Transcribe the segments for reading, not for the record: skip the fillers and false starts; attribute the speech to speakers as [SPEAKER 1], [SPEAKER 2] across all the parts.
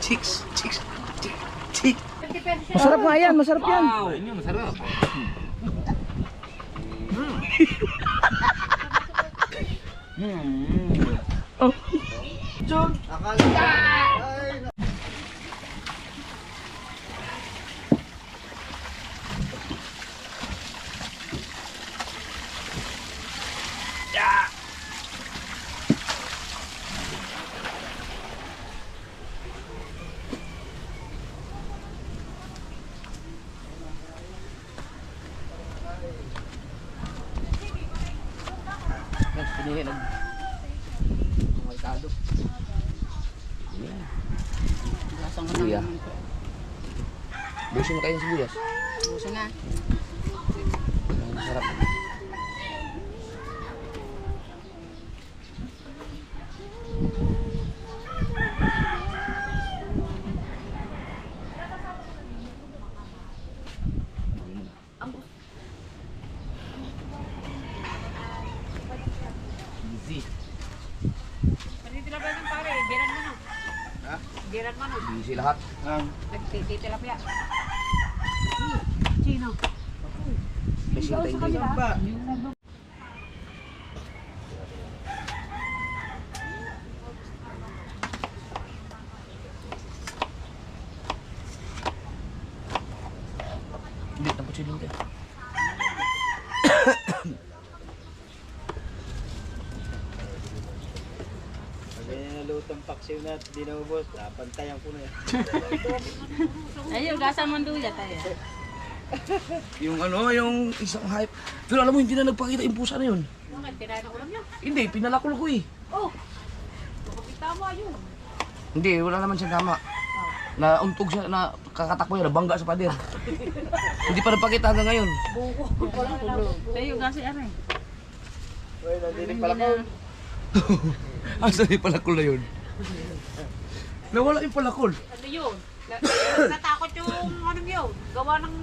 [SPEAKER 1] Chicks, chicks, chicks.
[SPEAKER 2] Masarap nga yan, masarap yan.
[SPEAKER 1] Wow, ini masarap.
[SPEAKER 2] Oh.
[SPEAKER 3] Jun, akala.
[SPEAKER 1] Pinili ng merkado.
[SPEAKER 4] Lasang
[SPEAKER 1] Luya. Busin mo kayo ng sibuyas.
[SPEAKER 4] Buso na.
[SPEAKER 1] Masarap. Easy.
[SPEAKER 4] Dito na ba yung pare? Biran mo no?
[SPEAKER 3] Ha?
[SPEAKER 4] Biran mo no?
[SPEAKER 1] Easy lahat.
[SPEAKER 4] Nagtitilapia. Sino?
[SPEAKER 1] Kasi tayo
[SPEAKER 3] Ba?
[SPEAKER 1] Hindi, tapos yun din.
[SPEAKER 3] Pag nalutang paksiw na at di naubos, pantayan ko na yan.
[SPEAKER 4] Ayun, gasan mo duya tayo.
[SPEAKER 1] Yung ano, yung isang hype. Pero alam mo, hindi na nagpakita yung pusa na yun.
[SPEAKER 4] Bakit? Tinayin ko lang yan.
[SPEAKER 1] Hindi, pinalakol ko eh.
[SPEAKER 4] Oh! Kapagkita mo ayun.
[SPEAKER 1] Hindi, wala naman siya tama. Nauntog siya, na kakatakbo yun, nabangga sa pader. Hindi pa nagpakita hanggang ngayon.
[SPEAKER 4] Tayo, gasi aray.
[SPEAKER 3] Uy, nandinig pala ko.
[SPEAKER 1] Asa yung palakol na yun? Nawala yung palakol.
[SPEAKER 4] Ano yun? Natakot yung ano yun. Gawa ng...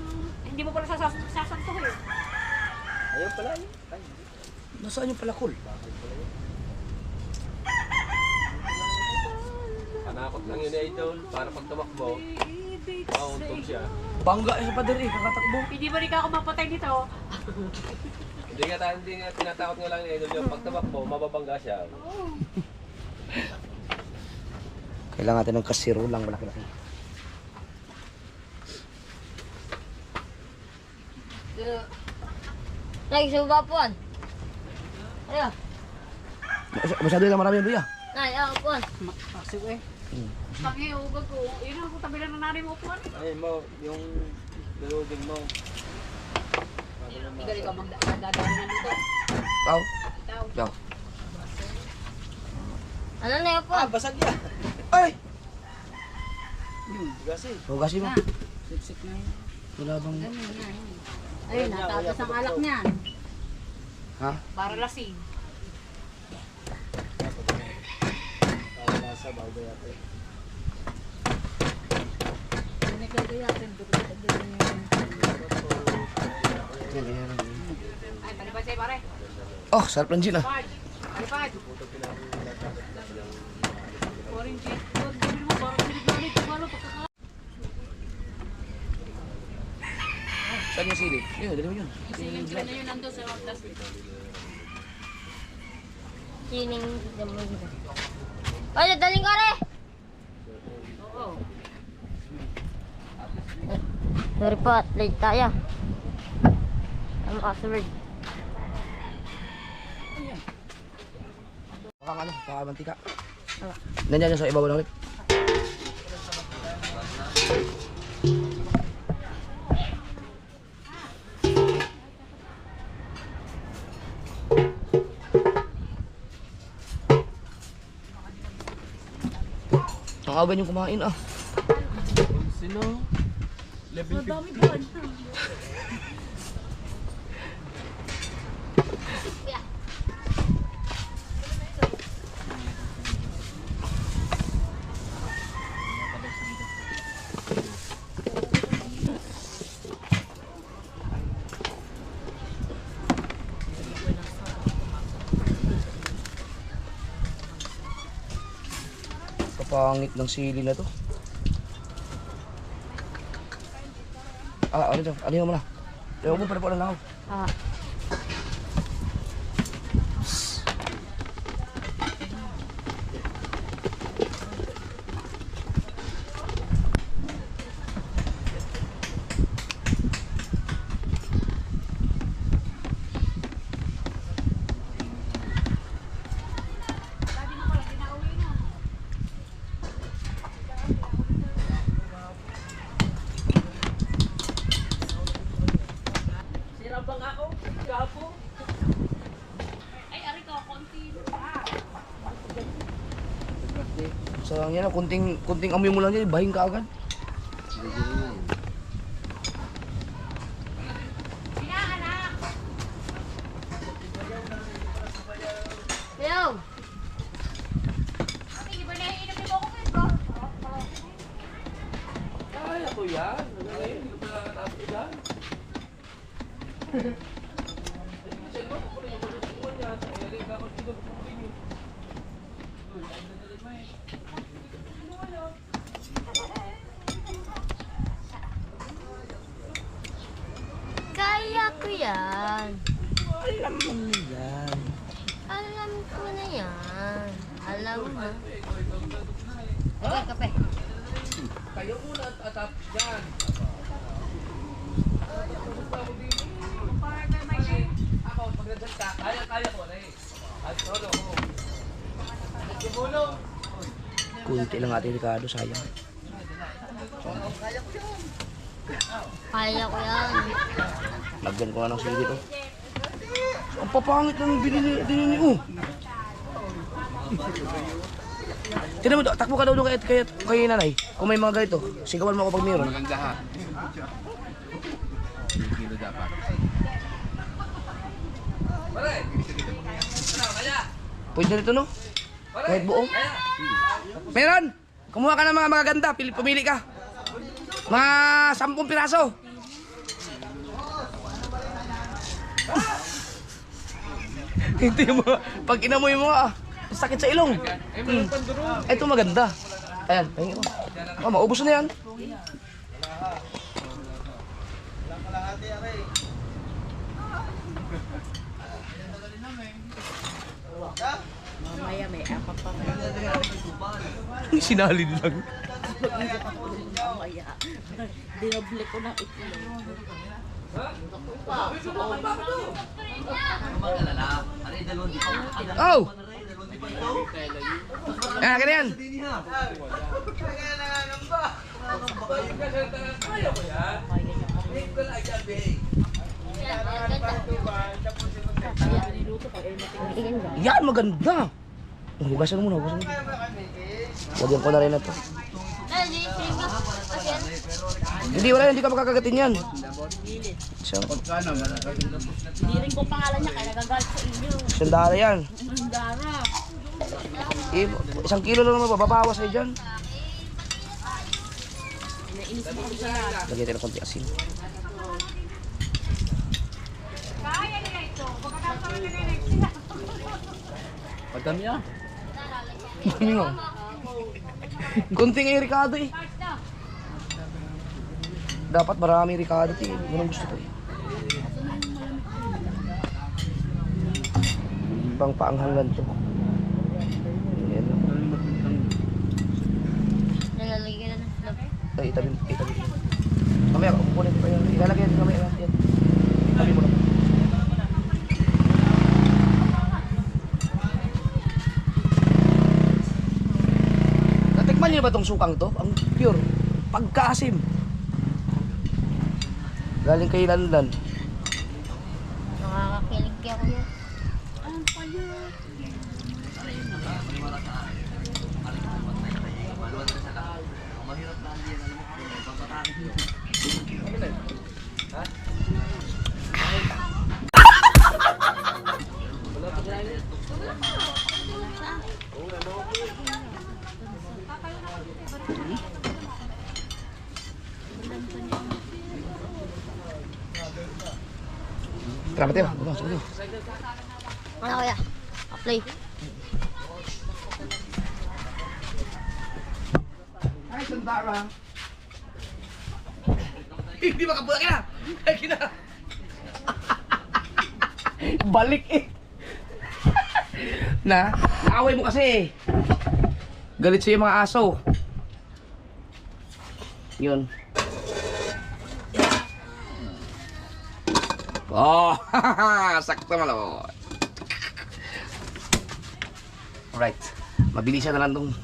[SPEAKER 4] Hindi mo pala sasantuhin.
[SPEAKER 3] Ayun pala yun.
[SPEAKER 1] Nasaan yung palakol?
[SPEAKER 5] Panakot lang yun eh, Idol. Para pag tumakbo, mauntog siya.
[SPEAKER 1] Bangga sa pader eh, kakatakbo.
[SPEAKER 4] Hindi ba rin ka ako mapatay dito?
[SPEAKER 5] Hindi nga tinatakot nga lang ni Idol yung pag tumakbo, mababangga siya.
[SPEAKER 1] Kailangan natin ng kasiro lang malaki-laki.
[SPEAKER 6] Nay, suba puan. Ayo.
[SPEAKER 1] Masyado lang marami yung luya.
[SPEAKER 6] Nay, ako puan.
[SPEAKER 4] Kasi eh. Tangi, ugag ko. Yun ang tabi lang na narin mo po.
[SPEAKER 3] Ayun mo, yung daludin mo.
[SPEAKER 4] Hindi ka magdadali na dito.
[SPEAKER 1] Tao?
[SPEAKER 4] Tao.
[SPEAKER 1] Tao.
[SPEAKER 6] Ano na yun puan?
[SPEAKER 3] Basag yan.
[SPEAKER 1] Ay!
[SPEAKER 3] Kasi.
[SPEAKER 1] Hugasin mo.
[SPEAKER 4] Siksik na yun.
[SPEAKER 1] Wala bang...
[SPEAKER 4] Ayun, natatas ang alak niyan.
[SPEAKER 1] Ha?
[SPEAKER 4] Para lasing.
[SPEAKER 3] Para nasa bago yata.
[SPEAKER 4] Nagkagayatin. Ay, talipad sa'yo pare.
[SPEAKER 1] Oh, sarap ng gin ah.
[SPEAKER 4] Talipad. Talipad. Foreign jet. Gawin mo, parang pinaglalit. Tumalo, pagkaka...
[SPEAKER 1] Saan yung sili? Yun, dali mo yun.
[SPEAKER 4] Siling sila na yun nandun sa Magdas.
[SPEAKER 6] Sining damo. Ay, daling ka re.
[SPEAKER 4] Oo.
[SPEAKER 6] Sorry po, late tayo. Ang password.
[SPEAKER 1] Baka ano, baka mantika. Nandiyan yan sa ibabaw ng ulit. Ang aga niyong kumain ah.
[SPEAKER 5] Sino?
[SPEAKER 4] Madami ba?
[SPEAKER 1] Kapangit ng sili na to. Ano ito? Ano mo na? Ewan mo, pala lang ako.
[SPEAKER 6] Ah.
[SPEAKER 1] Sayang yan, kunting amoy mo lang yan, bahin ka agad.
[SPEAKER 6] Yo!
[SPEAKER 5] Kaya ko yan. Ngayon, hindi ko pa nakatapos yan.
[SPEAKER 6] Kaya ko yan.
[SPEAKER 1] Alam mo yan.
[SPEAKER 6] Alam ko na yan. Alam mo. Okay, kape.
[SPEAKER 5] Kayo muna at tapos yan. Ako, pag nandyan ka, kaya ko na eh. At solo ko. Tumulong.
[SPEAKER 1] Kunti lang Ate Ricardo, sayang.
[SPEAKER 6] Kaya ko yan.
[SPEAKER 1] Lagyan ko nga ng sili dito. Ang papangit ng binili ko. Tignan mo, takbo ka daw doon kay nanay. Kung may mga ganito, sigawan mo ako pag mayroon.
[SPEAKER 5] Maganda ha. Kilo dapat. Pare! Ano, kaya?
[SPEAKER 1] Pwede na ito, no? Kahit buo. Meron! Kumuha ka ng mga magaganda, pumili ka. Mga 10 piraso. Hindi mo, pag inamoy mo sakit sa ilong. Ito maganda. Ayan, pahingin mo. Maubos na yan.
[SPEAKER 4] Mamaya may apat pa kayo.
[SPEAKER 1] Sinalid lang.
[SPEAKER 4] Mamaya. Dinoble ko ng itlog.
[SPEAKER 1] Oh! Ah, ganyan. Yan, maganda. Hugasan mo muna, hugasan mo. Lagyan ko na rin na to. Hindi, wala yan, hindi ka makakagatin yan. So,
[SPEAKER 4] Hindi rin ko pangalan niya kaya nagagalit sa inyo.
[SPEAKER 1] sandara yan.
[SPEAKER 4] Mandara.
[SPEAKER 1] Eh, 1 kilo lang naman, babawas ay dyan. Lagyan tayo ng konti asin.
[SPEAKER 4] Kaya nila ito. Pagkakataon na nila sila.
[SPEAKER 5] Padami yan.
[SPEAKER 1] Dami nga. Konting ay Ricardo eh. Dapat marami Ricardo eh. Ganun gusto ko eh. Pang paanghanggan to. Ayan.
[SPEAKER 6] Nalalagyan na ng flop.
[SPEAKER 1] Ay, itabi. Mamaya, kukunin ko pa yan. Ilalagay natin mamaya yan. Itabi mo lang. Natikman niyo ba tong sukang to? Ang pure. Pagkaasim. Galing kay Lanlan.
[SPEAKER 6] Nakakakilig kaya ko yan.
[SPEAKER 1] Salamat yun. Sige.
[SPEAKER 6] Ano kaya? Apply.
[SPEAKER 1] Ay, sandara. Hindi makapula ka na. Kaya na. Balik eh. Na, away mo kasi. Galit sa'yo mga aso. Yun. Oh, sakto malo. Alright. Mabilisan na lang itong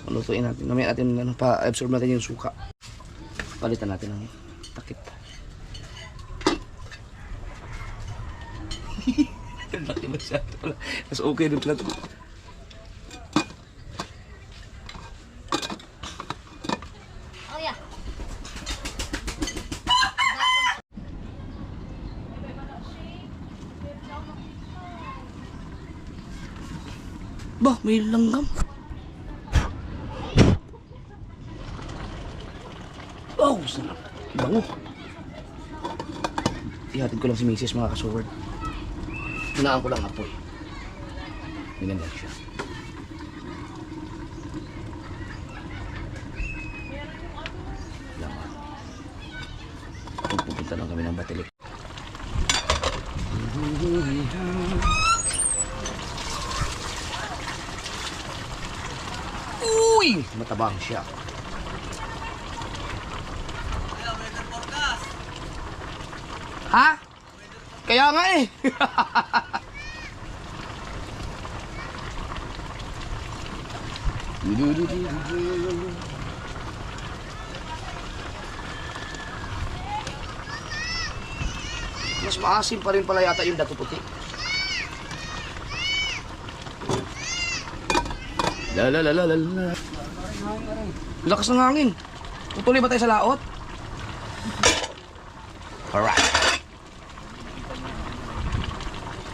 [SPEAKER 1] lutuin natin. Mamaya natin pa-absorb natin yung suka. Palitan natin ang takip. Laki masyado. Mas okay din pala ito.
[SPEAKER 6] Oh yeah.
[SPEAKER 1] Bah, may langgam. Oh, sarap. Bango. Ihatid ko lang si Mrs. mga kasuward. Hinaan ko lang apoy. Ganyan lang siya. Laman. Pupunta lang kami ng Batilik. Uy! Matabang siya. Ha? Kaya nga eh. Mas maasim pa rin pala yata yung dato puti. La la la la la la. Lakas ng hangin. Tutuloy ba tayo sa laot? Alright.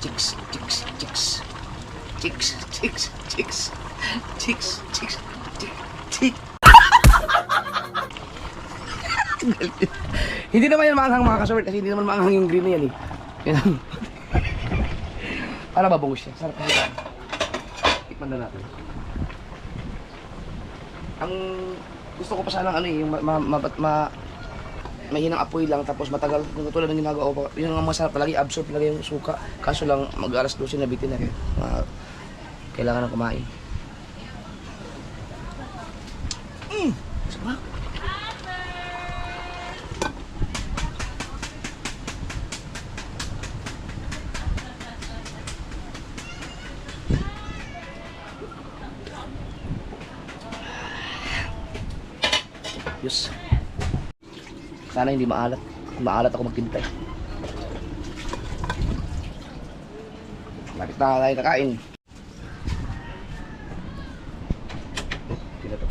[SPEAKER 1] Chicks, chicks, chicks. Chicks, chicks, chicks. Chicks, chicks, chicks. Hindi naman yan maanghang mga kasaward kasi hindi naman maanghang yung green na yan eh. Yan. Para mabungus siya. Sarap kasi yan. Tikman na natin. Ang gusto ko pa sana ano eh, yung mahinang apoy lang tapos matagal tulad ng ginagawa ko. Yun ang masarap palagi, absorb talaga yung suka. Kaso lang mag-alas 12 na bitin na kaya kailangan ng kumain. Sarap. Yes. Sana hindi maalat. Maalat ako magtintay. Lapit na tayo kakain. Sino to?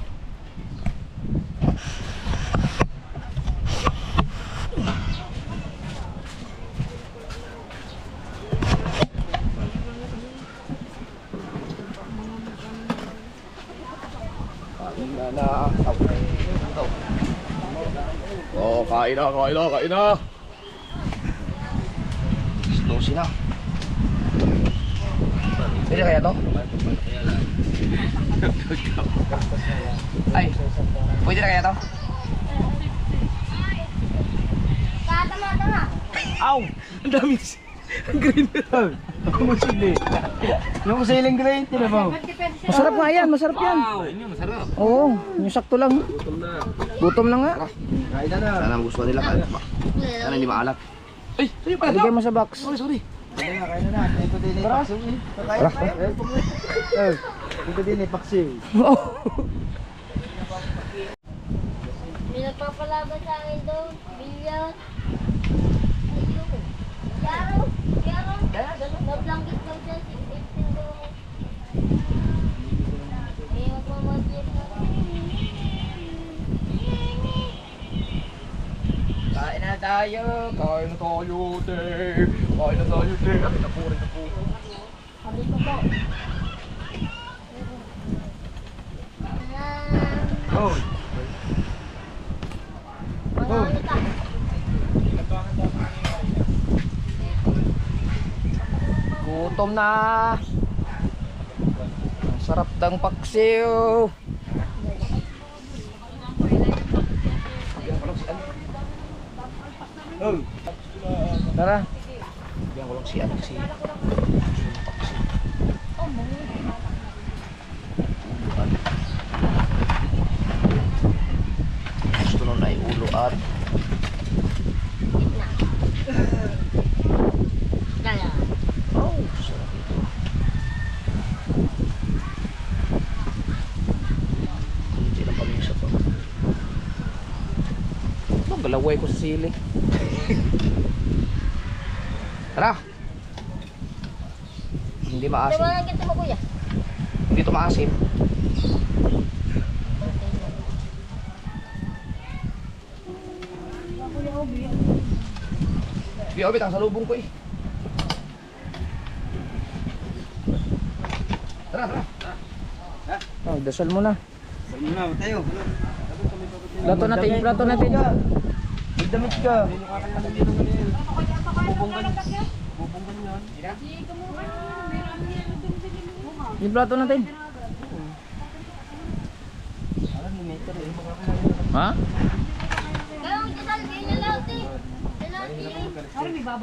[SPEAKER 1] Kain na. Oh, kain na. Slow na. Pwede kaya to? Ay, pwede na kaya to?
[SPEAKER 6] Tama.
[SPEAKER 1] Aw! Ang dami. Ang green na. Ang masili. Yung siling green, tira ba?
[SPEAKER 2] Masarap nga yan, masarap yan.
[SPEAKER 5] Masarap.
[SPEAKER 2] Oo, yung sakto lang. Gutom na nga.
[SPEAKER 3] Kain na na.
[SPEAKER 1] Sana ang gusto nila. Sana hindi maalat. Ay, sa'yo pala to?
[SPEAKER 2] Lagyan mo sa box.
[SPEAKER 1] Sorry.
[SPEAKER 3] Kain na. Ito din eh. Paksiw eh. Ito din eh. Paksiw.
[SPEAKER 6] May nagpapalaban sa akin doon. Billion. Yaro. Nablangkit daw siya. 18 daw. May magmamagyan na.
[SPEAKER 1] Kain na tayo, te. Akin na po.
[SPEAKER 6] Sabi ko po.
[SPEAKER 1] Oh.
[SPEAKER 6] Manalo ka.
[SPEAKER 2] Gutom na. Ang sarap ng paksiw. Tara.
[SPEAKER 1] Bigyan ko lang si ano si. Gusto nun ay ulo at
[SPEAKER 6] Kaya.
[SPEAKER 1] oh, sarap ito. Hindi lang kami isa to. Ito, galaway ko sa sili. Tara! Hindi
[SPEAKER 6] Di
[SPEAKER 1] maasim.
[SPEAKER 6] ba lang kita mo kuya?
[SPEAKER 1] Hindi ito maasim. Biyobit, ang salubong ko eh. Tara, tara.
[SPEAKER 2] Oh, dasal mo na.
[SPEAKER 3] Saan mo na, tayo.
[SPEAKER 2] Plato natin, plato natin.
[SPEAKER 3] May damit ka.
[SPEAKER 2] Yung plato natin. Ha?
[SPEAKER 6] Kaya ang kasal kayo na lahat eh. Lalaki.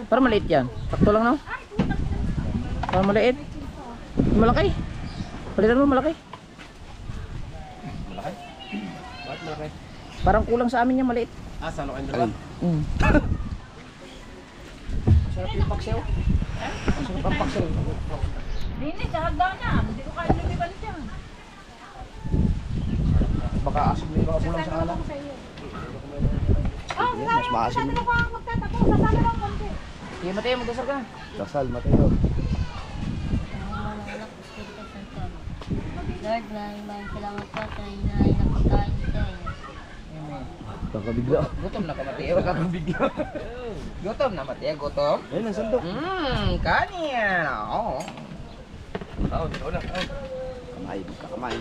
[SPEAKER 2] Para maliit yan. Takto lang no? Para maliit. Malaki. Palitan mo malaki.
[SPEAKER 5] Bakit malaki?
[SPEAKER 2] Parang kulang sa amin yung maliit.
[SPEAKER 5] Ah, saan kayo dalawa?
[SPEAKER 1] Sarap yung paksew. Sarap ang paksew.
[SPEAKER 4] Hindi, kahagda na. Hindi ko kaya lumiban dyan.
[SPEAKER 1] Baka asim na yung mga bulang sa alam.
[SPEAKER 4] Oh,
[SPEAKER 1] Yan, mas maasim.
[SPEAKER 4] saan mo ka magtatapos? Sasama lang konti.
[SPEAKER 2] Sige Mateo, magdasal ka.
[SPEAKER 1] Dasal, Mateo.
[SPEAKER 6] Lord, maraming salamat po sa inahay na pagkain sa inyo.
[SPEAKER 1] Kakabigla.
[SPEAKER 2] Gutom na ka Mateo. Kakabigla. Gutom na Mateo, gutom.
[SPEAKER 3] Ayun, ang sandok.
[SPEAKER 2] Kanin. Oo.
[SPEAKER 5] Oo, dito na.
[SPEAKER 1] Kamay, magkakamay.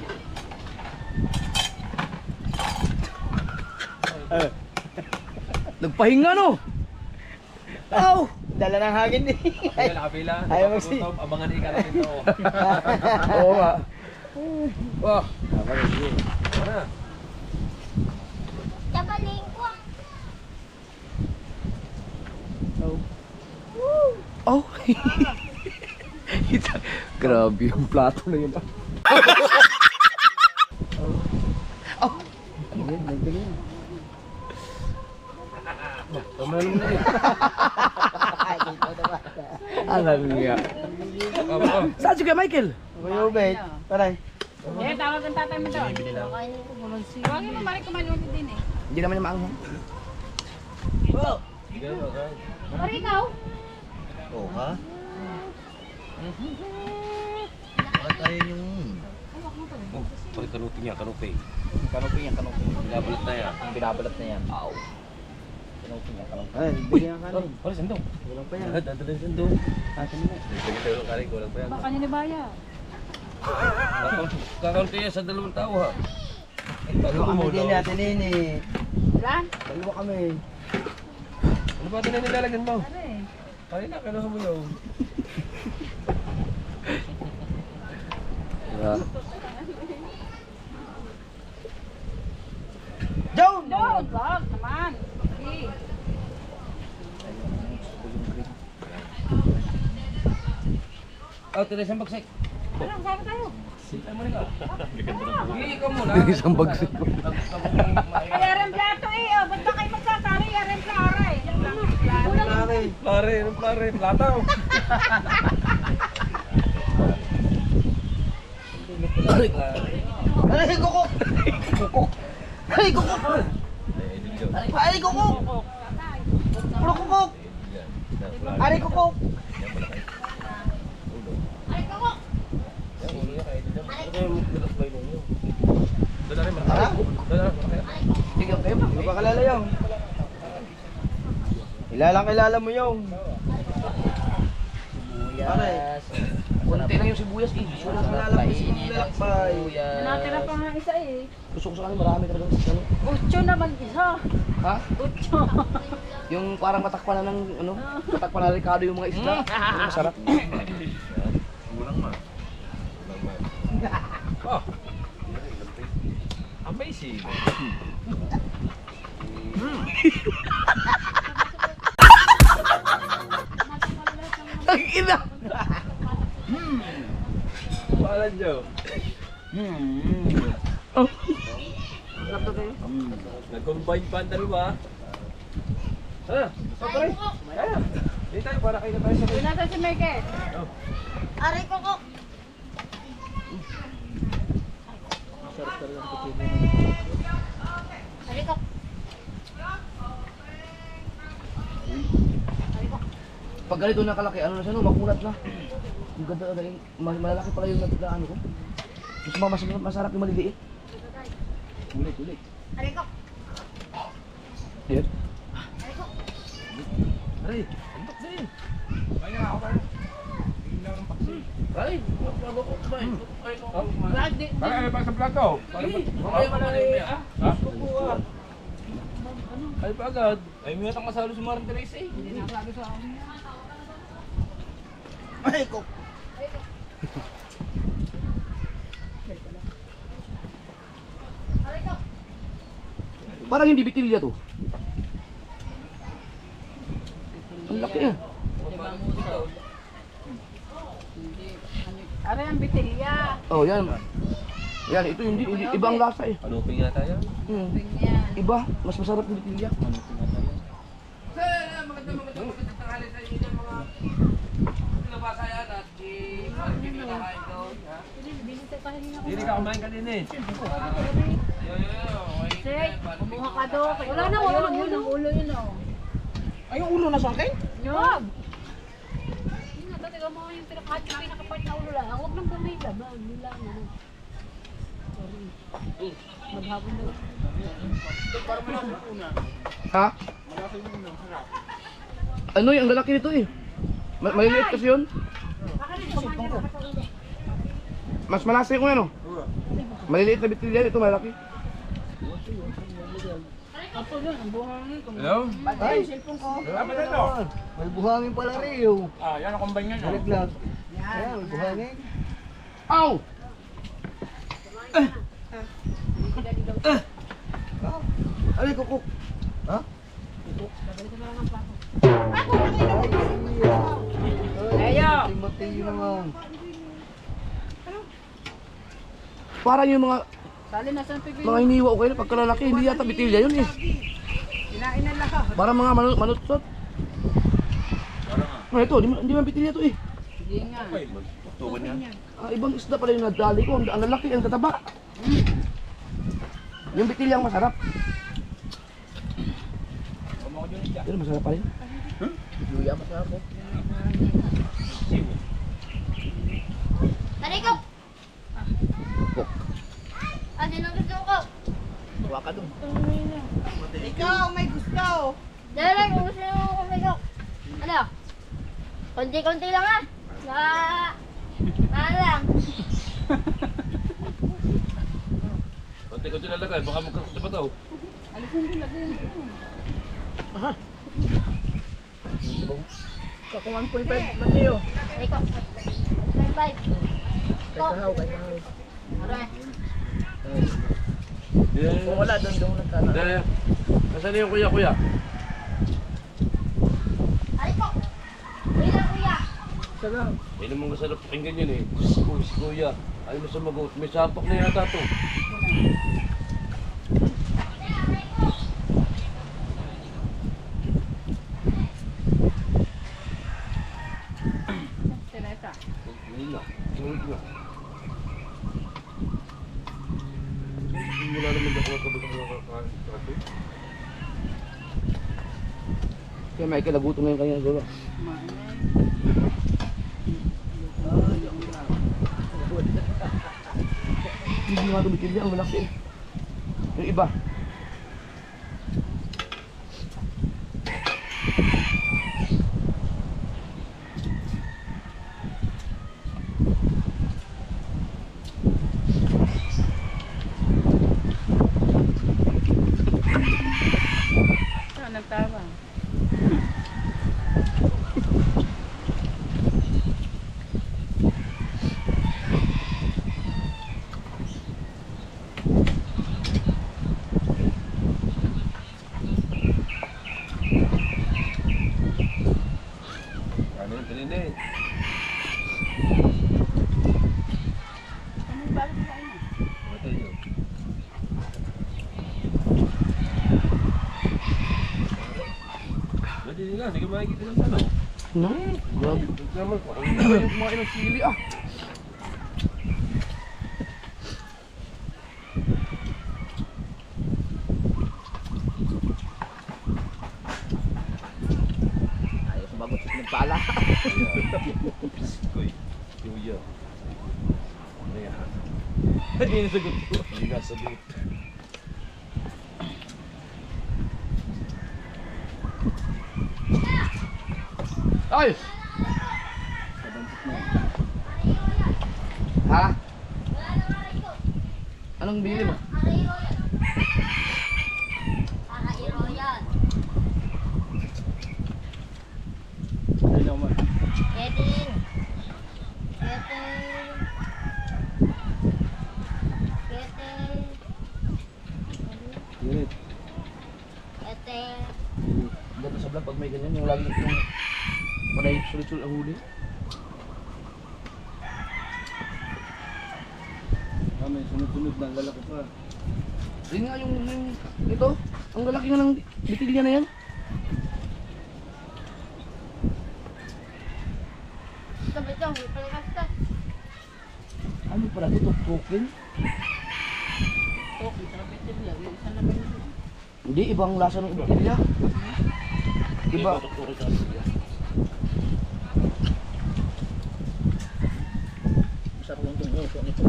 [SPEAKER 1] Nagpahinga no? Ow!
[SPEAKER 3] Dala ng hangin eh.
[SPEAKER 5] Ay, nakapila.
[SPEAKER 3] Ayaw magsi-
[SPEAKER 5] Gutom, abangan ni Ika natin to.
[SPEAKER 1] Oo nga.
[SPEAKER 5] Oh, ano?
[SPEAKER 6] Tabaling ko.
[SPEAKER 1] Oh! Grabe yung plato na yun. Oh!
[SPEAKER 5] Tumalong na eh.
[SPEAKER 1] Alam niya.
[SPEAKER 5] Oh.
[SPEAKER 1] Saan si Kuya Michael?
[SPEAKER 3] Kuya Ubed, paray.
[SPEAKER 4] Eh, tawag ang tatay mo doon.
[SPEAKER 6] Kain ko bulan siya.
[SPEAKER 4] Huwag mo balik kumaluan din eh.
[SPEAKER 1] Hindi naman niya maanghang.
[SPEAKER 4] Pare ikaw?
[SPEAKER 3] Oo ha? Bakit tayo yung...
[SPEAKER 5] Oh, pari kanupi niya, kanupi.
[SPEAKER 2] Kanupi yan, kanupi.
[SPEAKER 5] Binabalat na yan.
[SPEAKER 2] Binabalat na yan. Aw. Kanupi yan, kanupi.
[SPEAKER 3] Ay, bigyan ka kanin.
[SPEAKER 5] Pari, sandong.
[SPEAKER 3] Walang pa yan.
[SPEAKER 5] Dadala yung sandong.
[SPEAKER 3] Atin mo.
[SPEAKER 5] Bigyan tayo ng karin, kulang pa yan.
[SPEAKER 4] Baka nilibaya.
[SPEAKER 5] Kakaunti yan sa dalawang tao ha.
[SPEAKER 3] Dalawa kami din natin ini.
[SPEAKER 4] Ilan?
[SPEAKER 3] Dalawa kami.
[SPEAKER 5] Ano ba ito na nilalagan mo?
[SPEAKER 4] Pare.
[SPEAKER 5] Kain na, kailangan mo yun.
[SPEAKER 3] Joan!
[SPEAKER 4] Doon! Wag naman. Okay.
[SPEAKER 5] Oh, tuloy siyang bagsik.
[SPEAKER 4] Anong sabi tayo?
[SPEAKER 5] Ay mo na ka. Hindi, ikaw muna.
[SPEAKER 1] Isang bagsik ko.
[SPEAKER 4] Kaya rin plato eh. Oh. Ba't ba kayo magsasari? Kaya rin plato eh.
[SPEAKER 3] Pare.
[SPEAKER 5] Plare, anong plare? Plataw.
[SPEAKER 3] Ay, kukok! Kukok! Ay, kukok! Ay, kukok! Puro kukok! Ay, kukok! Ha?
[SPEAKER 1] Tignan kayo.
[SPEAKER 3] Hindi ba kalala yung? Kilala mo yung. Pare.
[SPEAKER 1] Kunti lang yung sibuyas eh.
[SPEAKER 3] Wala kalala mo si Lalakbay.
[SPEAKER 4] Natira pa nga isa eh.
[SPEAKER 1] Gusto ko sa kanila marami talaga. Ano?
[SPEAKER 4] Ucho naman isa.
[SPEAKER 1] Ha?
[SPEAKER 4] Ucho.
[SPEAKER 1] Yung parang matakpan na ng ano? Matakpan na Ricardo yung mga isda. Yung masarap.
[SPEAKER 5] Kulang ma. Oh. Amazing. Paalan nyo.
[SPEAKER 1] Oh.
[SPEAKER 5] Nag-combine pa ang dalawa. Ah, pare. Kaya. Dito tayo para kayo na tayo sa
[SPEAKER 4] Nasa si Michael.
[SPEAKER 6] Aray ko ko. Aray ko.
[SPEAKER 1] Pag ganito na kalaki, ano na siya, no? Makulat na. Yung ganda na malalaki pala yung na ano ko. Mas masarap yung maliliit. Ulit.
[SPEAKER 6] Aray ko.
[SPEAKER 1] Yan.
[SPEAKER 6] Aray ko.
[SPEAKER 1] Ay, antok din. Ay, bago ko ba?
[SPEAKER 5] Ay, pa sa plato.
[SPEAKER 1] Ay, malaliit.
[SPEAKER 5] Ay, pa agad.
[SPEAKER 1] Ay, may atang masalo si Maring Teresa eh.
[SPEAKER 4] Hindi na sabi sa akin.
[SPEAKER 3] Ay, ko.
[SPEAKER 6] Aray ko.
[SPEAKER 1] Parang hindi bitilya to. Ang laki eh.
[SPEAKER 4] Aray ang bitilya.
[SPEAKER 1] Oh, yan. Yan, ito hindi iba ang lasa eh.
[SPEAKER 5] Aluping nga tayo.
[SPEAKER 4] Ganyan.
[SPEAKER 1] Iba, mas masarap yung bitilya.
[SPEAKER 5] Magandang tanghali sa inyo mga nabasa yan at hindi kinakain doon. Hindi ka kumain kanina eh.
[SPEAKER 4] Sir, kumuha ka doon. Wala na ulo. Yun ang ulo yun oh.
[SPEAKER 2] Ay, yung ulo na sa akin?
[SPEAKER 4] Yun. Yun na, talaga mo yung pinakapart na ulo lang. Huwag nang gamay ka ba? Yun lang ano. Sorry. Maghapon na.
[SPEAKER 1] Ha? Ano yung lalaki nito eh? Maliliit kasi yun. Mas malasa yung ano? Maliliit na bitilya, ito malaki.
[SPEAKER 5] Hello?
[SPEAKER 3] Ay,
[SPEAKER 5] Apa na ito?
[SPEAKER 3] may buhangin pala rin.
[SPEAKER 5] Ah, yan ang combine nyo.
[SPEAKER 3] Nalaglag. Ayan, may buhangin.
[SPEAKER 1] Ow! Ay, kukuk. Ha?
[SPEAKER 4] Ayo!
[SPEAKER 3] Timothy naman.
[SPEAKER 1] Parang yung mga
[SPEAKER 4] Sali na sa pigil.
[SPEAKER 1] iniwa ko kayo pagkalalaki, hindi yata bitilya yun eh.
[SPEAKER 4] Kinain na lahat.
[SPEAKER 1] Parang mga manutsot. Ah, ito, hindi man bitilya to eh.
[SPEAKER 4] Hindi nga.
[SPEAKER 1] Ah, ibang isda pala yung nadali ko, ang lalaki, ang tataba. Yung bitilya ang masarap. Pero masarap pa rin. Luya, masarap po.
[SPEAKER 6] Aray ko.
[SPEAKER 1] Kuk.
[SPEAKER 6] Ano nang gusto ko?
[SPEAKER 1] Huwa ka dun.
[SPEAKER 4] Ikaw, may gusto.
[SPEAKER 6] Dala, kung gusto nyo kumigo. Ano? Konti-konti lang ah. Lang.
[SPEAKER 5] Konti-konti nalagay, baka magkakita pa daw.
[SPEAKER 2] Kako 1.5 Mateo.
[SPEAKER 6] Aray ko. Bye. Aray.
[SPEAKER 2] Kung wala, doon nagkana.
[SPEAKER 5] Dahil, nasaan yung kuya?
[SPEAKER 6] Aray ko. Kuya, kuya.
[SPEAKER 2] Saga.
[SPEAKER 5] Hindi naman masarap pakinggan yun eh. Uy, si kuya. Ayaw na sumagot. May sapak na yata to.
[SPEAKER 4] Teresa.
[SPEAKER 5] Ngayon na. Sumunod na. Wala naman ako nakabot ng nakakain.
[SPEAKER 1] Kaya may kalaguto ngayon kanya siguro. Hindi nga ito bitilya, ang malaki eh. Yung iba.
[SPEAKER 4] Nagtawa.
[SPEAKER 5] nga, hindi ka makikita ng ano.
[SPEAKER 1] No? Grabe.
[SPEAKER 5] Naman ko.
[SPEAKER 1] Yung kumain ng sili ah. Ayaw sumagot sa pinagpala.
[SPEAKER 5] Koy. Yuya. Ano yan?
[SPEAKER 1] Hindi nasagot ko.
[SPEAKER 5] Hindi ka sagot.
[SPEAKER 1] Ay! Ha? Anong binili mo?
[SPEAKER 6] Kakairo yan.
[SPEAKER 3] Ano naman?
[SPEAKER 6] Ketin. Ketin. Ketin.
[SPEAKER 3] Unit.
[SPEAKER 6] Ketin.
[SPEAKER 1] Ganda sa vlog pag may ganyan, yung lagi yung panay sulit-sulit ang huli.
[SPEAKER 3] Ah, may sunod-sunod na lalaki pa.
[SPEAKER 1] Yun nga yung ito, ang lalaki nga ng bitilya na yan.
[SPEAKER 6] Sabi ito, may palikasta.
[SPEAKER 1] Ano pala ito? Token?
[SPEAKER 2] Okay, sarap ito nila. Yung isa naman yun.
[SPEAKER 1] Hindi, ibang lasa ng bitilya. Iba.
[SPEAKER 2] Sarap yung tungkol nito.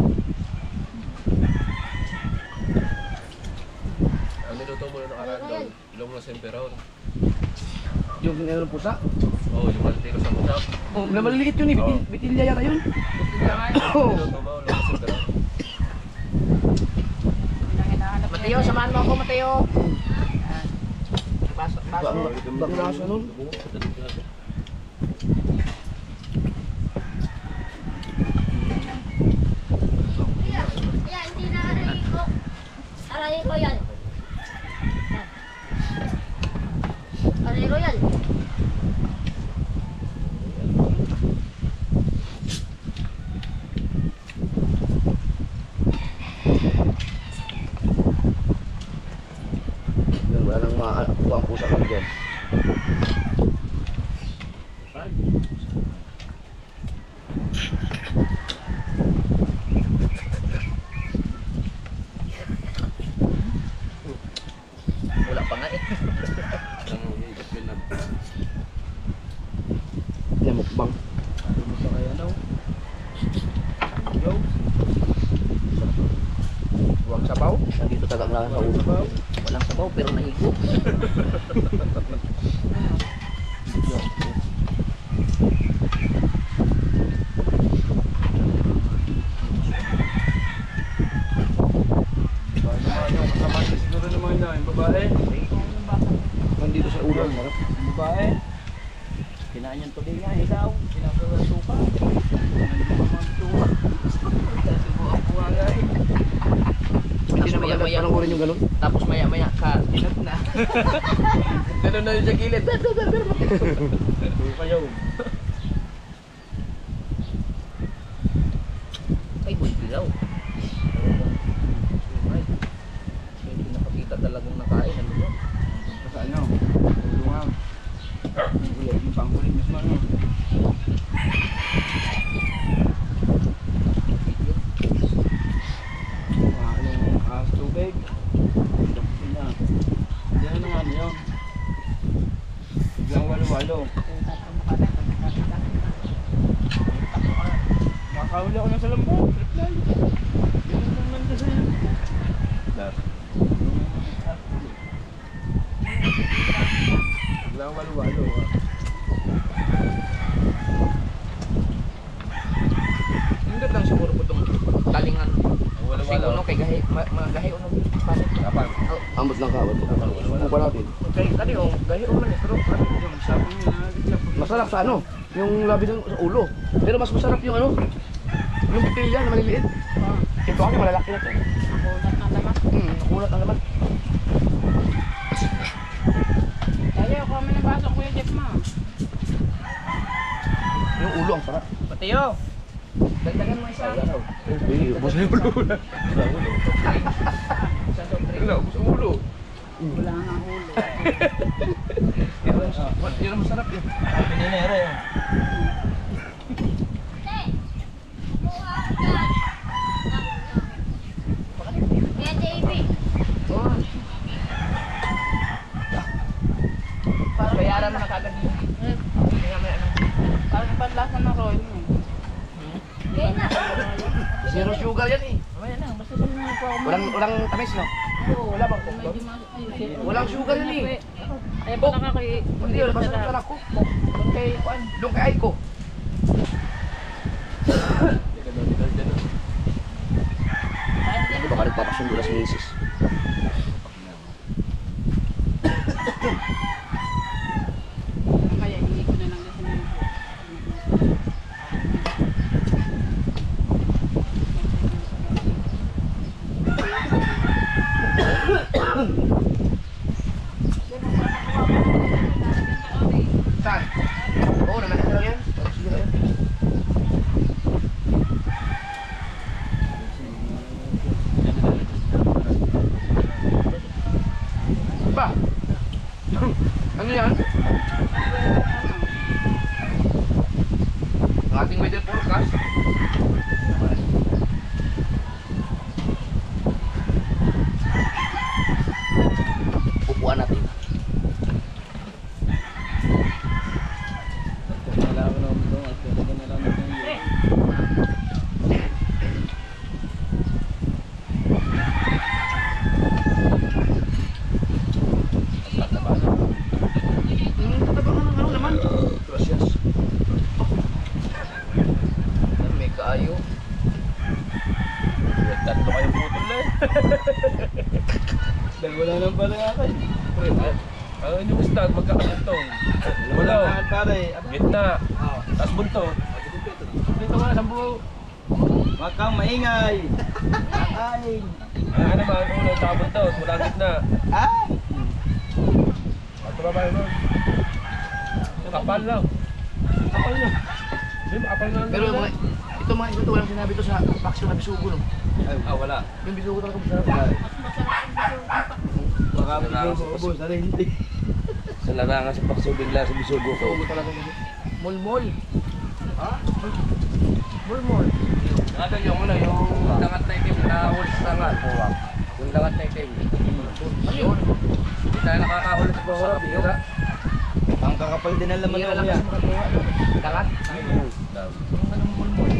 [SPEAKER 5] Ang niluto mo na nakaraan doon, ilong na semperon.
[SPEAKER 1] Yung kinero ng pusa.
[SPEAKER 5] Oo, yung maltiro sa musap.
[SPEAKER 1] Oh, na maliliit yun eh. Bitilya yata yun. Oh.
[SPEAKER 5] Niluto mo, ilong na semperon.
[SPEAKER 2] Mateo, samahan mo ako, Mateo. Baso.
[SPEAKER 1] Ibang lasa nun.
[SPEAKER 6] Yan, hindi na aray ko. Aray ko yan. Aray ko yan.
[SPEAKER 1] Yan, wala nang maakuha ang pusa kami dyan.
[SPEAKER 2] Wala pa nga eh.
[SPEAKER 5] Ang higit yun na.
[SPEAKER 1] Yan, mukbang.
[SPEAKER 3] Ano sa kaya daw? Yo.
[SPEAKER 1] Huwag sabaw. Nandito talagang lang sa ulo.
[SPEAKER 2] Walang sabaw pero nahigo.
[SPEAKER 3] Paano naman yung kasama niya siguro naman na yung babae?
[SPEAKER 1] Nandito sa ulo. Harap.
[SPEAKER 3] Yung babae? Kinain yung tuloy nga, ikaw. Kinakaroon suka.
[SPEAKER 1] Hindi na
[SPEAKER 2] maya-maya.
[SPEAKER 1] maganda panoorin yung ganun.
[SPEAKER 2] Tapos maya-maya ka, inat na. Ganun na yun sa gilid.
[SPEAKER 3] Suka yun.
[SPEAKER 2] Ay, boy, dilaw. Ay, hindi nakakita talagang nakain. Ano ba?
[SPEAKER 3] Sa ano? Tulungan. Yung pangkulit mismo ano? Ano, ahas tubig. Dapat na. Diyan na nga niyo. Biglang walo-walo. Nakahuli ako na sa lambo. Reply. Yun ang nandun sa'yo. Biglang walo-walo.
[SPEAKER 2] Hindi lang siguro po itong talingan.
[SPEAKER 5] Wala
[SPEAKER 2] Siguro kay gahi, mga gahi o nung pasok.
[SPEAKER 5] Kapag.
[SPEAKER 1] Ambot lang ka. Kukuha natin.
[SPEAKER 2] Kay kani o, gahi o man eh, pero ano,
[SPEAKER 3] Yung sabi niya na
[SPEAKER 1] Masarap sa ano? Yung labi ng sa ulo. Pero mas masarap yung ano? Yung bitilya na maliliit. Ito kasi malalaki na ito. Nakulat ang laman.
[SPEAKER 2] Kaya ako kami ng baso, Kuya Jeff, ma.
[SPEAKER 1] Yung ulo ang sarap.
[SPEAKER 2] Mateo! Dagdagan mo isa.
[SPEAKER 1] Ubus na yung ulo.
[SPEAKER 2] Isa, 2, 3.
[SPEAKER 1] Ubus ang ulo.
[SPEAKER 2] Wala nga ulo.
[SPEAKER 1] Ito Yun ang masarap yun.
[SPEAKER 3] Pininera yun.
[SPEAKER 6] Kaya JB.
[SPEAKER 2] Bayaran mo na kagad yun. Parang panlasa ng Roy mo.
[SPEAKER 6] Kaya na.
[SPEAKER 1] Zero sugar yan eh.
[SPEAKER 2] Mamaya na, basta sabihin mo po ako.
[SPEAKER 1] Walang tamis, no? Wala bang coke doon? Walang sugar yun eh.
[SPEAKER 2] Ay, pa nakakay.
[SPEAKER 1] Hindi yun, basta sugar ako.
[SPEAKER 2] Okay, kuan.
[SPEAKER 1] Doon kay Aiko. Baka nagpapasundo na si Mrs.
[SPEAKER 4] Kaya hindi ko na lang kasi
[SPEAKER 1] Saan? Oo, nalaki lang yan. Sige na yan. Ba? Ano yan? Ang ating weather forecast. Upuan natin.
[SPEAKER 3] Nalaman ako ito at talaga nalaman ko yun.
[SPEAKER 1] Tataba ka ng ano naman? Gracias. May kaayo.
[SPEAKER 3] Tatlo kayong putol na eh. Dahil wala nang pala akin.
[SPEAKER 5] Ano yung stag, magkakantong.
[SPEAKER 3] Wala nang pare.
[SPEAKER 5] Gitna. Tapos bunto. Dito nga, sambu.
[SPEAKER 3] Huwag kang maingay. Kakain.
[SPEAKER 5] Ano naman, ulo, tsaka bunto. Mula gitna.
[SPEAKER 3] Ah!
[SPEAKER 5] At babay mo. Kapal lang. Kapal lang. Hindi, makapal nga.
[SPEAKER 1] Pero mga, ito walang sinabi to sa paksyon na bisugo, no?
[SPEAKER 5] Ah, wala.
[SPEAKER 1] Yung bisugo talaga masarap.
[SPEAKER 3] Baka bigyan sa hindi.
[SPEAKER 5] Sa larangan sa pakso, bigla sa bisugo ko.
[SPEAKER 1] Bisugo talaga yun. Mulmol. Ha? Mulmol.
[SPEAKER 5] Ano yung ano, yung dangat na itim na huli sa dangat. Yung dangat na itim.
[SPEAKER 1] Ano yun?
[SPEAKER 5] Hindi tayo nakakahuli sa bawara, bihira.
[SPEAKER 3] Ang kakapal din ang laman
[SPEAKER 1] Hira
[SPEAKER 3] ng
[SPEAKER 1] lang
[SPEAKER 3] kuya.
[SPEAKER 1] kasi makatuwa. Dangat? Anong mulmol?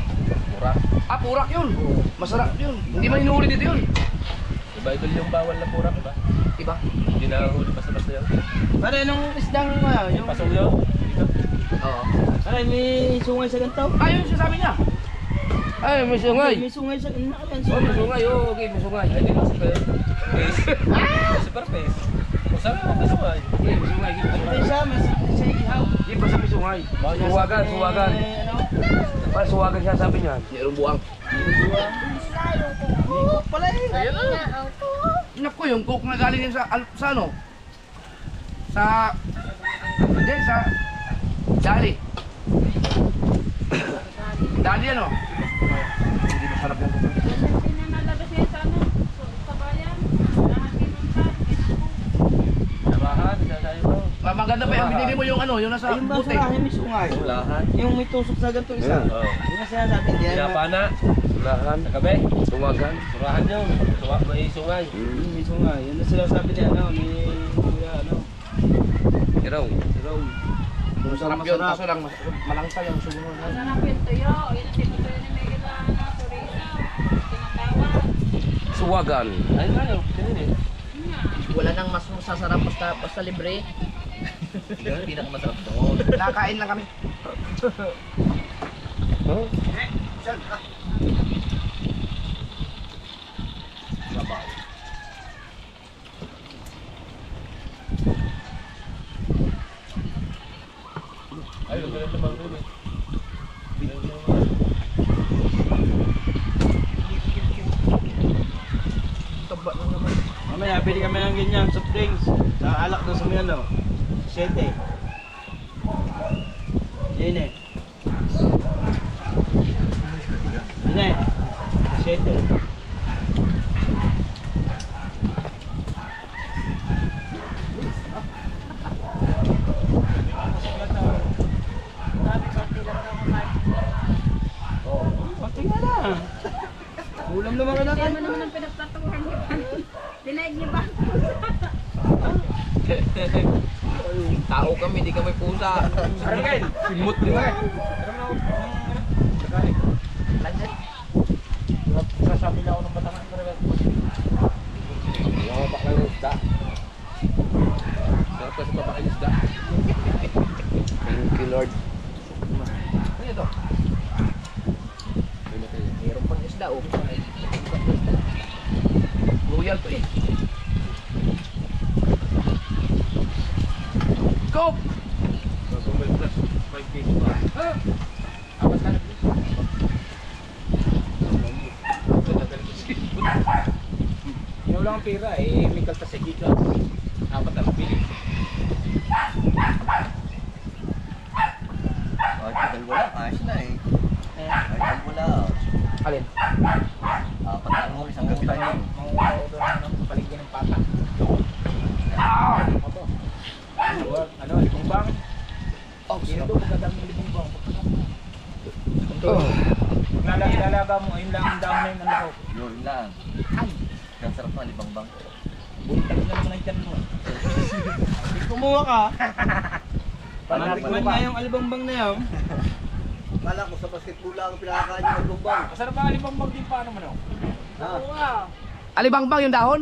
[SPEAKER 5] Mura.
[SPEAKER 1] Ah, purak yun. Masarap yun. Hindi man hinuhuli dito yun.
[SPEAKER 5] Diba idol yung bawal na pura, diba?
[SPEAKER 1] Diba?
[SPEAKER 5] Hindi na huli basta-basta yun.
[SPEAKER 3] Pare, anong isdang yung...
[SPEAKER 5] Pasong yun.
[SPEAKER 1] Oo.
[SPEAKER 3] Pare, may sungay sa ganito.
[SPEAKER 1] Ah, yun yung sinasabi niya. Ay, may sungay.
[SPEAKER 3] May sungay sa ganito.
[SPEAKER 1] Oh, may sungay. Oh, okay, may sungay.
[SPEAKER 5] Ay, di ba super face? Super face. Kung saan mo kasungay?
[SPEAKER 1] Okay, may sungay.
[SPEAKER 3] Ito isa, may ihaw.
[SPEAKER 1] Hindi pa sabi sungay. Suwagan, suwagan.
[SPEAKER 3] Ano?
[SPEAKER 1] Parang suwagan siya sabi niya. Mayroong buwang.
[SPEAKER 3] May pala eh.
[SPEAKER 1] Ayun na. Naku, yung coke na galing yan sa ano? Sa... Hindi, sa... Dali. Dali ano? Hindi masarap yan.
[SPEAKER 4] Pinanalabas yan sa ano, sa bayan. Lahat pinunta,
[SPEAKER 5] Labahan, sasayo mo.
[SPEAKER 1] Maganda pa yung binili mo yung ano, yung nasa
[SPEAKER 3] Ayun ba
[SPEAKER 1] buti.
[SPEAKER 3] surahin may sungay?
[SPEAKER 5] Lahan.
[SPEAKER 3] Yung may tusok sa ganito isa.
[SPEAKER 5] Oo.
[SPEAKER 3] Yung nasa natin, hindi na.
[SPEAKER 5] Pinapana. Surahan. Sa gabi. Suwagan. Surahan yun. May sungay.
[SPEAKER 3] May sungay. Yan na sila sabi niya, ano, ni kuya, ano.
[SPEAKER 5] Iraw.
[SPEAKER 3] Si Raul.
[SPEAKER 1] Masarap yun, kaso lang malangsa yung sumunod na.
[SPEAKER 4] Sarap yung tuyo. Yun ang tinutuyo ni Miguel na Torino. Tinatawag.
[SPEAKER 5] Suwagan. Ayun nga yun. Ganun eh.
[SPEAKER 2] Wala nang mas masasarap basta libre. Yan ang pinakamasarap doon.
[SPEAKER 1] Nakain lang kami.
[SPEAKER 5] Huh? Ay, ang galing naman rin eh.
[SPEAKER 1] Taba lang naman.
[SPEAKER 3] Mamaya, pili kami ng ganyan, soft drinks. Sa alak na sa mga ano. 7. Yan eh. Yan eh. 7. Ulam naman ka
[SPEAKER 4] Kaya mo naman ang pinagtatawahan niya. Dinaig niya ba?
[SPEAKER 5] Tao kami, di kami pusa. Argel! Simot di ba?
[SPEAKER 3] Sasabi na ako ng batangan ko rin. Yung bakla ng isda. Sarap kasi babakil isda.
[SPEAKER 1] Thank you, Lord.
[SPEAKER 5] Ano ito? Mayroon pang isda oh. Royal to eh. Go!
[SPEAKER 3] Gagawin plus 5 kg pa.
[SPEAKER 5] Apat ka na please.
[SPEAKER 3] Yung lang ang pera eh, may kaltas sa gika. Apat ang pili.
[SPEAKER 7] Tagal wala, ayos na eh. Tagal wala.
[SPEAKER 1] Alin?
[SPEAKER 7] Apat na mo, isang gabi lang yun.
[SPEAKER 3] Manguha ko doon ng paligyan ng pata. Aba. Ano, likong bang?
[SPEAKER 1] Oh,
[SPEAKER 3] Sino
[SPEAKER 1] sarap.
[SPEAKER 3] to? Magandang likong bang.
[SPEAKER 1] Oh.
[SPEAKER 3] Lalaga mo, ayun lang ang dami ng ano ko.
[SPEAKER 7] Yun lang. Ang sarap na libang-bang.
[SPEAKER 3] Buntag na naman ang tiyan mo. Kumuha ka. Panatikman nga yung alibang-bang na yan.
[SPEAKER 7] Kala ko sa basketball lang ang pinakakain yung magbang.
[SPEAKER 3] Masarap ang alibang-bang din paano man ako.
[SPEAKER 1] Alibangbang yung dahon?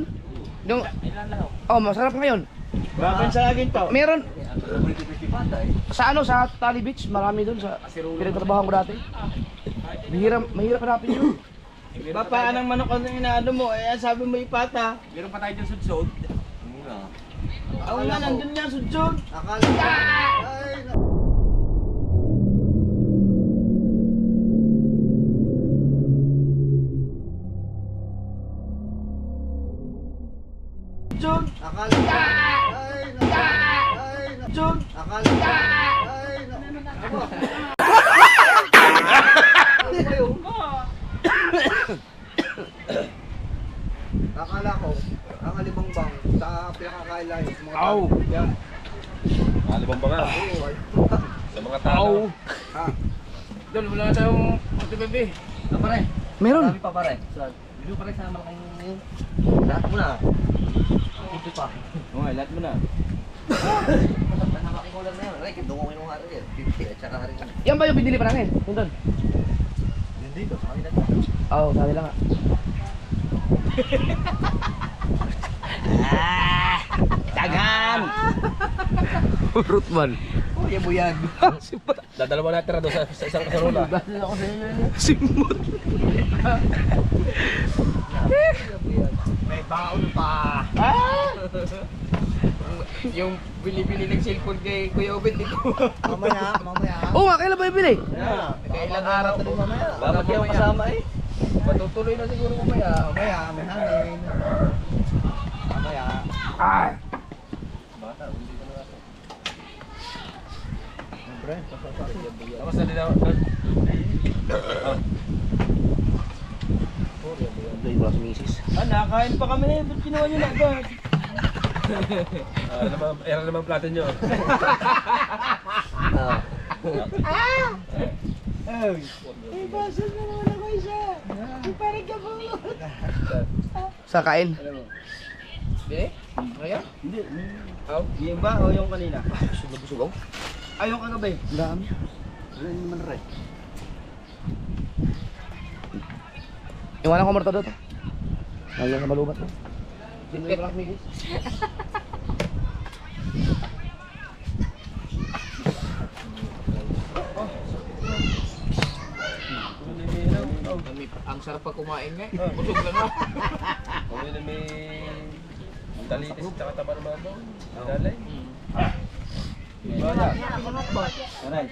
[SPEAKER 1] Yung,
[SPEAKER 3] Ilan lang ako.
[SPEAKER 1] oh, masarap ngayon.
[SPEAKER 3] Bakit sa akin to?
[SPEAKER 1] Meron,
[SPEAKER 7] Pretty pata eh.
[SPEAKER 1] sa ano, sa Tali Beach, marami doon sa pinagtatrabahan ko dati. Mahirap hanapin yun.
[SPEAKER 3] Papaan ang manok ang inaano mo, eh sabi mo ipata. Meron pa tayo dyan sudsod.
[SPEAKER 7] Mura.
[SPEAKER 3] Oo nga, nandun nga sudsod.
[SPEAKER 7] Akala ko. Ay,
[SPEAKER 3] Sudsod.
[SPEAKER 7] akala ko. Ay,
[SPEAKER 3] Sudsod.
[SPEAKER 7] akala ko. Ay, akala ko, ang alibang-bang sa pinakakain lang yung mga
[SPEAKER 3] Aw.
[SPEAKER 7] tao. Yan.
[SPEAKER 3] Alibang-bang nga.
[SPEAKER 7] Oo, ay.
[SPEAKER 3] Sa mga tao.
[SPEAKER 7] Ha?
[SPEAKER 3] Doon, wala na tayong pati-bebe.
[SPEAKER 7] Ah, pare.
[SPEAKER 1] Meron.
[SPEAKER 7] Marami pa pare. Video pare sa malaking ngayon. Lahat mo na. Ito pa.
[SPEAKER 3] Oo, lahat mo na.
[SPEAKER 7] Masama ko lang na yun. Right, doon ko kinuha rin yan. 50 at saka rin.
[SPEAKER 1] Yan ba yung binili pa namin? Yung doon?
[SPEAKER 7] Yun dito, sa kanila.
[SPEAKER 1] Oo, oh, sabi lang nga. Dagan! Rootman.
[SPEAKER 7] Oh, yan buyag.
[SPEAKER 3] Dadalawa natin doon sa isang kasarola.
[SPEAKER 1] Simot.
[SPEAKER 3] May baon pa. Yung bili-bili ng cellphone kay Kuya Obed dito.
[SPEAKER 7] Mamaya.
[SPEAKER 1] Oo nga, kailan ba yung bili?
[SPEAKER 3] Kailang araw to mamaya.
[SPEAKER 7] Dapat yung kasama eh.
[SPEAKER 3] Matutuloy na siguro mamaya.
[SPEAKER 7] Mamaya, may hangin. Mamaya.
[SPEAKER 1] Ah!
[SPEAKER 7] Bata, hindi ko na natin. Siyempre,
[SPEAKER 3] Tapos na din ako.
[SPEAKER 1] Doy ba si misis?
[SPEAKER 3] Nakain pa kami. Ba't ginawa nyo na agad? Era naman plato nyo.
[SPEAKER 1] Sa kain?
[SPEAKER 3] Bili? Kaya?
[SPEAKER 7] Hindi.
[SPEAKER 3] Aw? Yung ba o yung kanina?
[SPEAKER 1] Sugaw-sugaw?
[SPEAKER 3] Ay, yung kagabi.
[SPEAKER 1] Ang dami.
[SPEAKER 7] Wala naman rin.
[SPEAKER 1] Iwanan ko marta doon. Lalo sa malubat mo. Sino yung rock misis?
[SPEAKER 5] Ang sarap pa kumain nga. Busog lang ako.
[SPEAKER 3] Kami na may talitis at taba ng mga bawang. Dalay. Bala. Aray.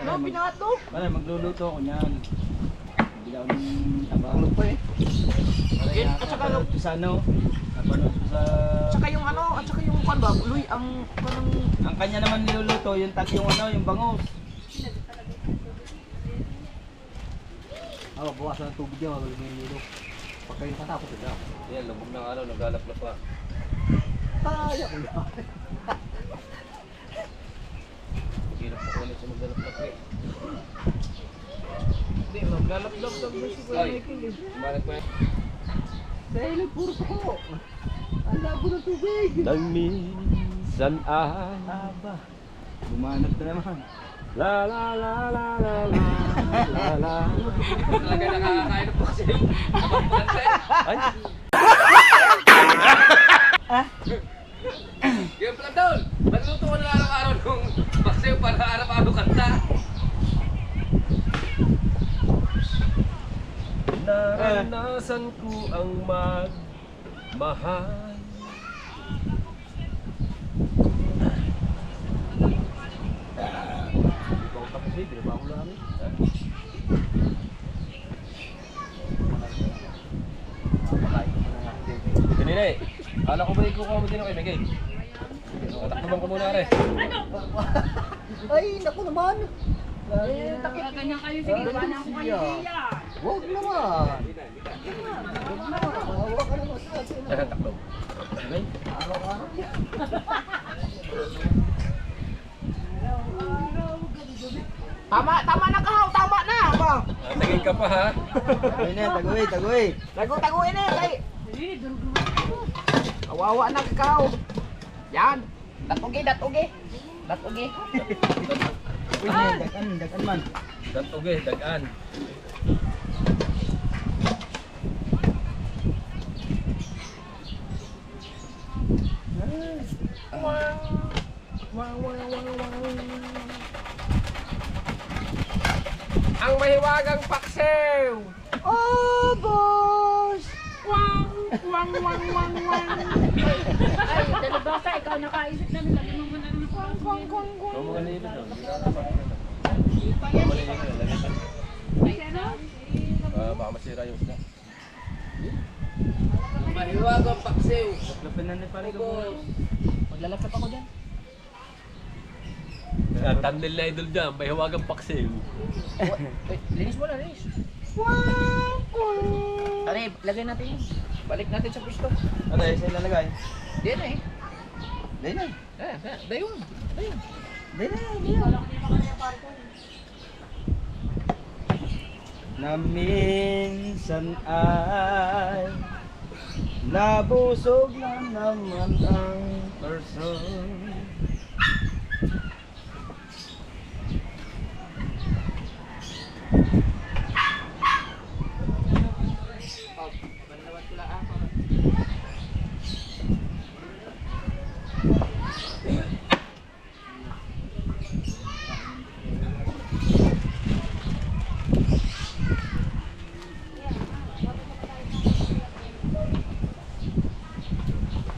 [SPEAKER 1] Ano, pinato?
[SPEAKER 3] Aray, magluluto ako niyan. Bigla ako ng taba.
[SPEAKER 1] Ano pa eh?
[SPEAKER 3] Aray, at saka sa ano? Napanood ko sa...
[SPEAKER 1] Tsaka yung ano, at saka yung kwan ba? Luy, ang parang...
[SPEAKER 3] Ang kanya naman niluluto, yung yung ano, yung bangus.
[SPEAKER 7] Ako, bukasan ng tubig yan, magaling yung nilo. Pagkain patapos sila.
[SPEAKER 3] Yan, lubog ng ano, naglalap-lap pa.
[SPEAKER 7] Kaya ko na.
[SPEAKER 3] Hirap pa ulit sa maglalap-lap eh. Hindi, maglalap-lap-lap na si Kuya Michael eh.
[SPEAKER 5] Bakit po?
[SPEAKER 3] Dahil puro ko. Ang labo ng tubig.
[SPEAKER 5] Nang minsan ay
[SPEAKER 3] Aba. Bumanat na naman.
[SPEAKER 5] la la la la la la la la. Talaga nakakakain ng paksiw. Ay. Yung pala doon, magluto ko na araw-araw nung paksiw para araw-araw kanta. Naranasan ko ang magmahal.
[SPEAKER 3] Ikaw tapos eh, binaba ko namin.
[SPEAKER 5] Kanina eh. Kala ko ba ikukuha mo din ako kay Miguel? Takbo ko muna rin.
[SPEAKER 3] Ay, naku naman.
[SPEAKER 4] Ganyan kayo, sige, gawa na ako kayo.
[SPEAKER 3] Huwag naman. Huwag naman. Mahawa ka naman sa atin.
[SPEAKER 5] Saan takbo? Okay?
[SPEAKER 2] Tama na kahaw, tama na. Ba?
[SPEAKER 5] Tagin ka pa ha?
[SPEAKER 3] Tagoy na, tagoy, tagoy.
[SPEAKER 2] Tago-taguin eh, kay. Kawawa na kahaw. Yan. Datugi.
[SPEAKER 3] Uy, dagan man.
[SPEAKER 5] Datuge, dagaan. Ang mahiwagang paksiw!
[SPEAKER 2] Oh, boss.
[SPEAKER 4] Ay, dalabasa, ikaw nakaisip na nilagay mo na ng
[SPEAKER 5] Huwag mo kanilin doon. Baka masira yung isda. Mahiwagang paksiw!
[SPEAKER 3] Lapin na ni pare ko.
[SPEAKER 2] Maglalapit ako dyan.
[SPEAKER 5] Thumbnail na idol dyan, mahiwagang paksiw.
[SPEAKER 2] Linis mo na, linis. Tari, lagay natin yun. Balik natin sa pwesto.
[SPEAKER 3] Ano eh, sa'yo lalagay?
[SPEAKER 2] Diyan eh.
[SPEAKER 3] Dahil na.
[SPEAKER 2] Dayon.
[SPEAKER 3] Dahil na. Na minsan ay nabusog na naman ang person.